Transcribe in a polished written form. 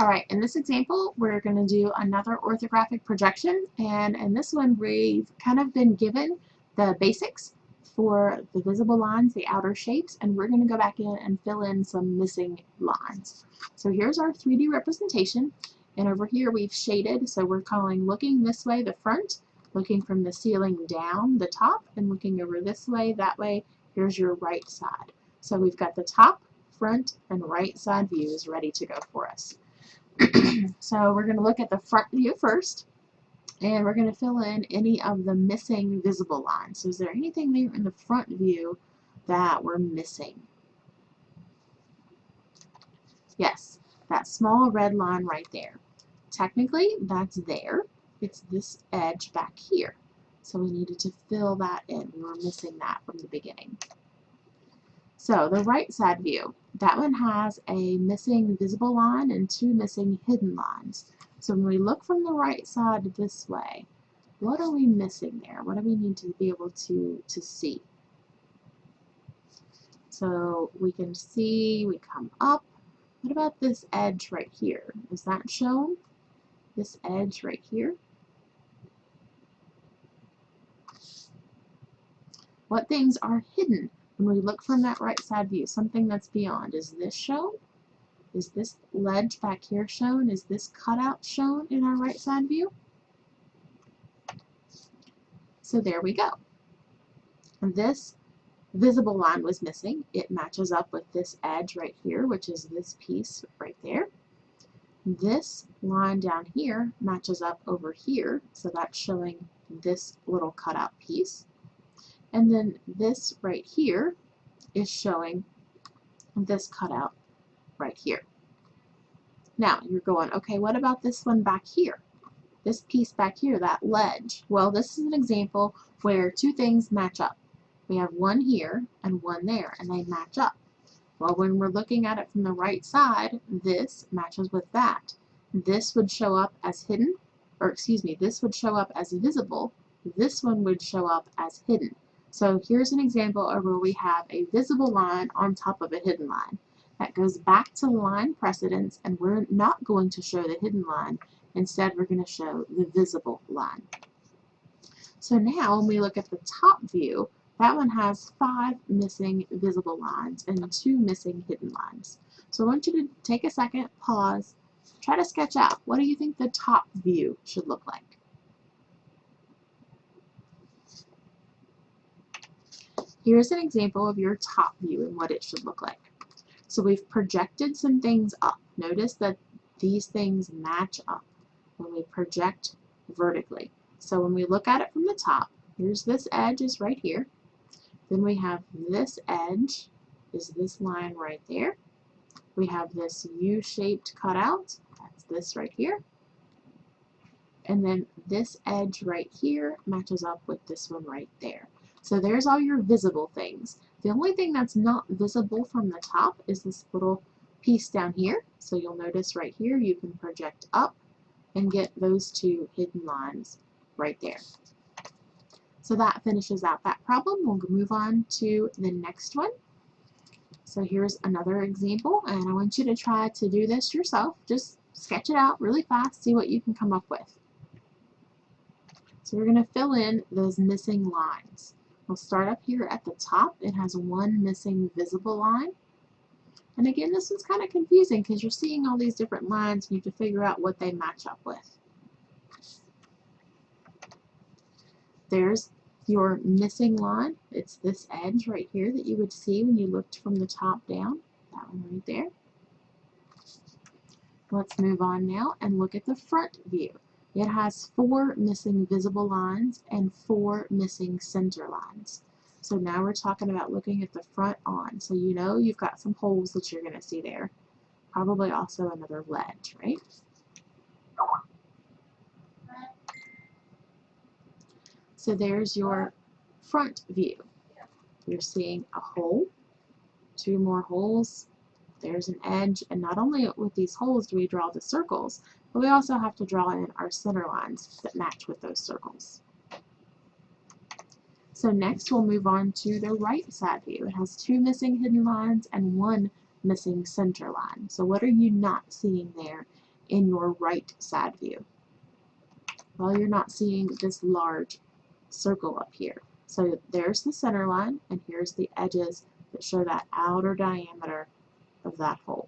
Alright, in this example, we're going to do another orthographic projection, and in this one we've kind of been given the basics for the visible lines, the outer shapes, and we're going to go back in and fill in some missing lines. So here's our 3D representation, and over here we've shaded, so we're calling looking this way the front, looking from the ceiling down the top, and looking over this way, that way, here's your right side. So we've got the top, front, and right side views ready to go for us. So we're going to look at the front view first, and we're going to fill in any of the missing visible lines. So is there anything there in the front view that we're missing? Yes, that small red line right there. Technically, that's there. It's this edge back here. So we needed to fill that in. We were missing that from the beginning. So the right side view, that one has a missing visible line and two missing hidden lines. So when we look from the right side this way, what are we missing there? What do we need to be able to see? So we can see, we come up. What about this edge right here? Is that shown? This edge right here? What things are hidden when we look from that right side view? Something that's beyond. Is this shown? Is this ledge back here shown? Is this cutout shown in our right side view? So there we go. This visible line was missing. It matches up with this edge right here, which is this piece right there. This line down here matches up over here, so that's showing this little cutout piece. And then this right here is showing this cutout right here. Now you're going, okay, what about this one back here? This piece back here, that ledge. Well, this is an example where two things match up. We have one here and one there, and they match up. Well, when we're looking at it from the right side, this matches with that. This would show up as hidden, or excuse me, this would show up as visible. This one would show up as hidden. So here's an example of where we have a visible line on top of a hidden line. That goes back to line precedence, and we're not going to show the hidden line. Instead, we're going to show the visible line. So now when we look at the top view, that one has 5 missing visible lines and 2 missing hidden lines. So I want you to take a second, pause, try to sketch out, what do you think the top view should look like? Here's an example of your top view and what it should look like. So we've projected some things up. Notice that these things match up when we project vertically. So when we look at it from the top, here's this edge is right here. Then we have this edge is this line right there. We have this U-shaped cutout. That's this right here. And then this edge right here matches up with this one right there. So there's all your visible things. The only thing that's not visible from the top is this little piece down here. So you'll notice right here you can project up and get those 2 hidden lines right there. So that finishes out that problem. We'll move on to the next one. So here's another example, and I want you to try to do this yourself. Just sketch it out really fast, see what you can come up with. So we're going to fill in those missing lines. We'll start up here at the top. It has 1 missing visible line. And again, this one's kind of confusing because you're seeing all these different lines and you have to figure out what they match up with. There's your missing line. It's this edge right here that you would see when you looked from the top down. That one right there. Let's move on now and look at the front view. It has 4 missing visible lines and 4 missing center lines. So now we're talking about looking at the front on. So you know you've got some holes that you're going to see there. Probably also another ledge, right? So there's your front view. You're seeing a hole, 2 more holes, there's an edge, and not only with these holes do we draw the circles, but we also have to draw in our center lines that match with those circles. So next we'll move on to the right side view. It has 2 missing hidden lines and 1 missing center line. So what are you not seeing there in your right side view. Well, you're not seeing this large circle up here. So there's the center line, and here's the edges that show that outer diameter of that hole.